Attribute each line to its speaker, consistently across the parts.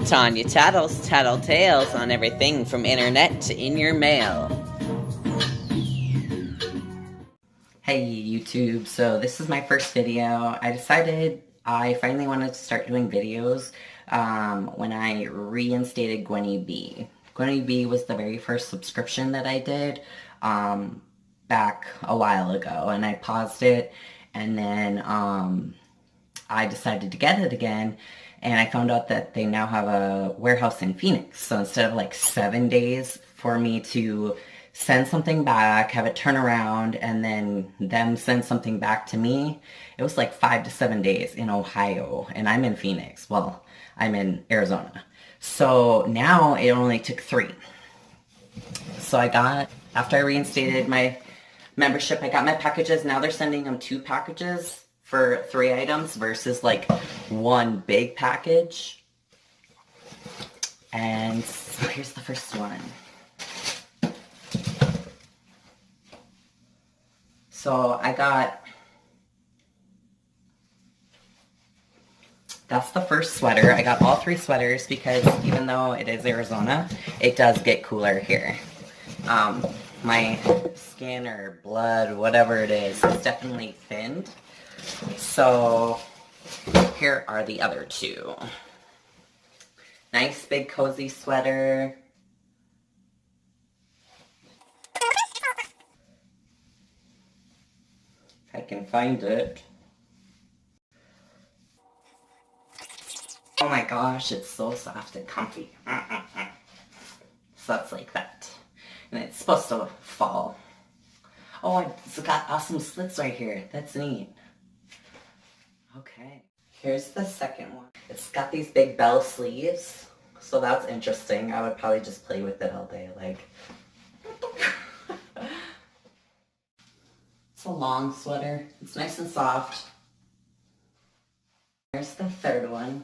Speaker 1: Tanya tattles, tattle tales on everything from internet to in your mail. Hey YouTube, so this is my first video. I decided I finally wanted to start doing videos when I reinstated Gwynnie Bee. Gwynnie Bee was the very first subscription that I did back a while ago, and I paused it, and then I decided to get it again, and I found out that they now have a warehouse in Phoenix. So instead of like 7 days for me to send something back, have it turn around, and then them send something back to me, it was like 5 to 7 days in Ohio, and I'm in Phoenix. Well, I'm in Arizona. So now it only took 3. So I got, after I reinstated my membership, I got my packages. Now they're sending them 2 packages for 3 items versus like 1 big package. And so here's the first one. So I got, that's the first sweater. I got all 3 sweaters because even though it is Arizona, it does get cooler here. My skin or blood, whatever it is definitely thinned. So here are the other 2. Nice big cozy sweater. If I can find it. Oh my gosh, it's so soft and comfy. So it's like that. And it's supposed to fall. Oh, it's got awesome slits right here. That's neat. Okay. Here's the second one. It's got these big bell sleeves. So that's interesting. I would probably just play with it all day. Like, it's a long sweater. It's nice and soft. Here's the third one.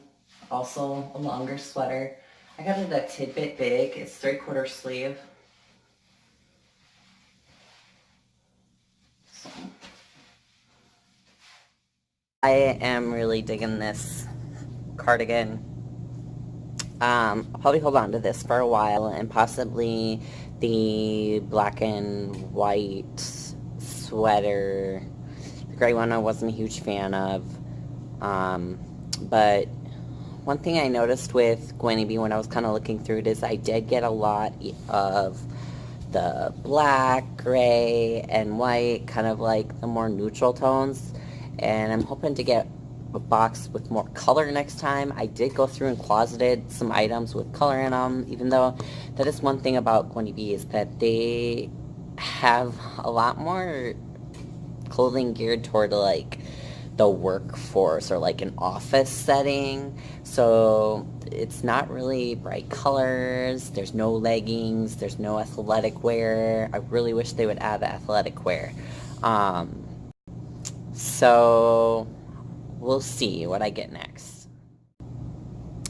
Speaker 1: Also a longer sweater. I got it a tidbit big. It's 3/4 sleeve. So I am really digging this cardigan. I'll probably hold on to this for a while, and possibly the black and white sweater. The gray one I wasn't a huge fan of. But one thing I noticed with Gwynnie Bee when I was kind of looking through it is I did get a lot of the black, gray, and white, kind of like the more neutral tones. And I'm hoping to get a box with more color next time. I did go through and closeted some items with color in them, even though that is one thing about Gwynnie Bee is that they have a lot more clothing geared toward like the workforce or like an office setting. So it's not really bright colors. There's no leggings. There's no athletic wear. I really wish they would add the athletic wear. So we'll see what I get next.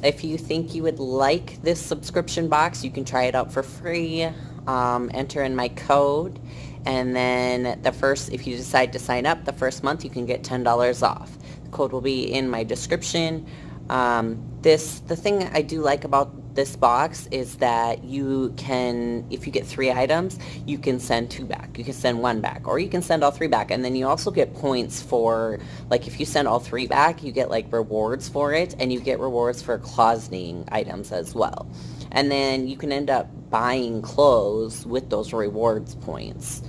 Speaker 1: If you think you would like this subscription box, you can try it out for free. Enter in my code, and then if you decide to sign up, the first month you can get $10 off. The code will be in my description. The thing I do like about this box is that you can, if you get 3 items, you can send 2 back. You can send 1 back, or you can send all 3 back, and then you also get points for, like, if you send all 3 back, you get like rewards for it, and you get rewards for closeting items as well. And then you can end up buying clothes with those rewards points.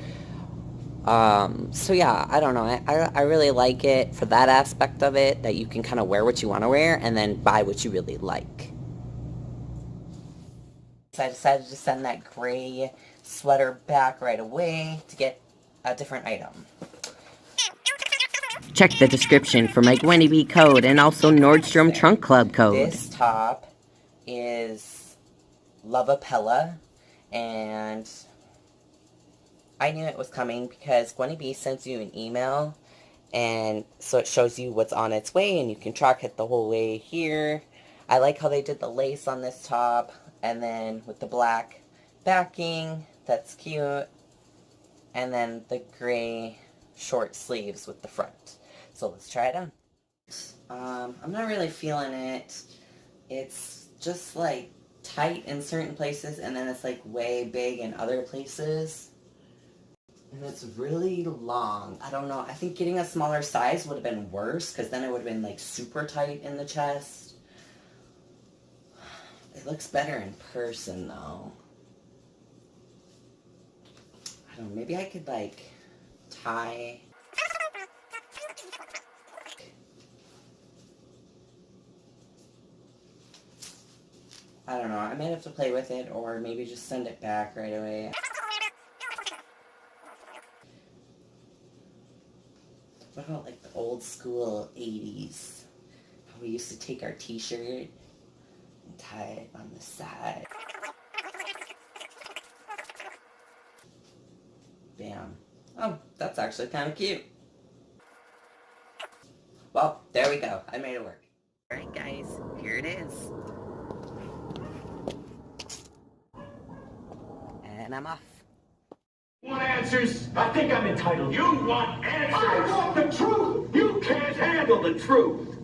Speaker 1: So yeah, I don't know. I really like it for that aspect of it, that you can kind of wear what you want to wear and then buy what you really like. So I decided to send that gray sweater back right away to get a different item. Check the description for my Gwynnie Bee code and also Nordstrom Trunk Club code. This top is Lovapella, and I knew it was coming because Gwynnie Bee sends you an email, and so it shows you what's on its way, and you can track it the whole way here. I like how they did the lace on this top, and then with the black backing, that's cute, and then the gray short sleeves with the front. So let's try it on. I'm not really feeling it. It's just like tight in certain places and then it's like way big in other places. And it's really long. I don't know. I think getting a smaller size would have been worse because then it would have been like super tight in the chest. It looks better in person though. I don't know. Maybe I could like tie. I don't know. I might have to play with it or maybe just send it back right away. What about like the old school 80s? How we used to take our t-shirt and tie it on the side. Bam. Oh, that's actually kind of cute. Well, there we go. I made it work. Alright guys, here it is. And I'm off.
Speaker 2: You want answers? I think I'm entitled. You want answers? I want the truth! You can't handle the truth!